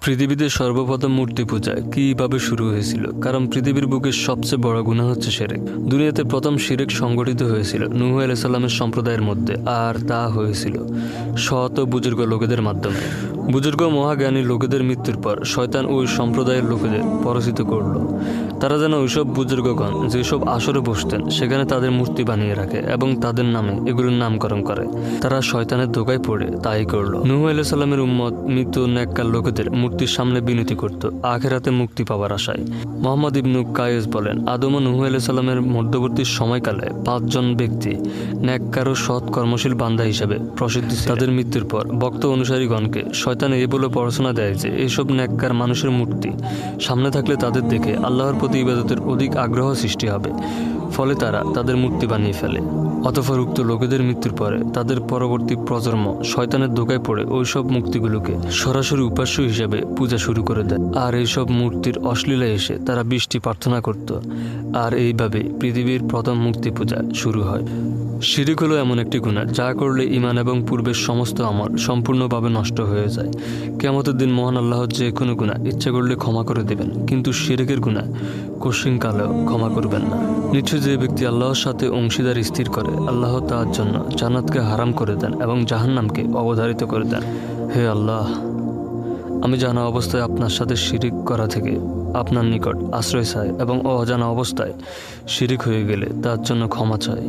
পৃথিবীতে সর্বপ্রথম মূর্তি পূজা কিভাবে শুরু হয়েছিল? কারণ পৃথিবীর বুকে সবচেয়ে বড় গুনাহ হচ্ছে শিরক। দুনিয়াতে প্রথম শিরক সংগঠিত হয়েছিল নূহ আলাইহিস সালামের সম্প্রদায়ের মধ্যে, আর তা হয়েছিল সৎ ও বুজুর্গ লোকেদের মাধ্যমে। বুজুর্গ মহাজ্ঞানী লোকেদের মৃত্যুর পর শয়তান ওই সম্প্রদায়ের লোকেদের পরাজিত করল। তারা যেন ওইসব বুজুর্গগণ যেসব আসরে বসতেন সেখানে তাদের মূর্তি বানিয়ে রাখে এবং তাদের নামে এগুলোর নামকরণ করে। তারা শয়তানের ধোঁকায় পড়ে তাই করল। নূহ আলাইহিস সালামের উম্মত মৃত নেককার লোকেদের মূর্তির সামনে বিনতি করত আখিরাতে মুক্তি পাওয়ার আশায়। মোহাম্মদ ইবনু কায়েস বলেন, আদম ও নূহ আলাইহিস সালামের মধ্যবর্তী সময়কালে 5 জন ব্যক্তি নেককার ও সৎ কর্মশীল বান্দা হিসেবে প্রসিদ্ধ ছিলেন। তাদের মৃত্যুর পর ভক্ত অনুসারীগণকে শয়তান এই বলে পড়াশোনা দেয় যে এইসব নেককার মানুষের মূর্তি সামনে থাকলে তাদের দেখে আল্লাহর প্রতি ইবাদতের অধিক আগ্রহ সৃষ্টি হবে, ফলে তারা তাদের মূর্তি বানিয়ে ফেলে। অতঃপর উক্ত লোকেদের মৃত্যুর পরে তাদের পরবর্তী প্রজন্ম শয়তানের ধোঁকায় পড়ে ওইসব মূর্তিগুলোকে সরাসরি উপাস্য হিসেবে পূজা শুরু করে দেয়, আর এইসব মূর্তির অশ্লীলায় এসে তারা বৃষ্টি প্রার্থনা করত। আর এইভাবে পৃথিবীর প্রথম মূর্তি পূজা শুরু হয়। শিরক হলো এমন একটি গুনাহ যা করলে ঈমান এবং পূর্বের সমস্ত আমল সম্পূর্ণভাবে নষ্ট হয়ে যায়। কিয়ামতের দিন মহান আল্লাহ যে কোনো গুনাহ ইচ্ছা করলে ক্ষমা করে দেবেন, কিন্তু শিরকের গুনাহ কশিনকালেও ক্ষমা করবেন না। নিশ্চয় যে ব্যক্তি আল্লাহর সাথে অংশীদার স্থির করে, আল্লাহ তার জন্য জান্নাতকে হারাম করে দেন এবং জাহান্নামকে অবধারিত করে দেন। হে আল্লাহ, আমি জানা অবস্থায় আপনার সাথে শিরিক করা থেকে আপনার নিকট আশ্রয় চাই এবং অজানা অবস্থায় শিরিক হয়ে গেলে তার জন্য ক্ষমা চাই।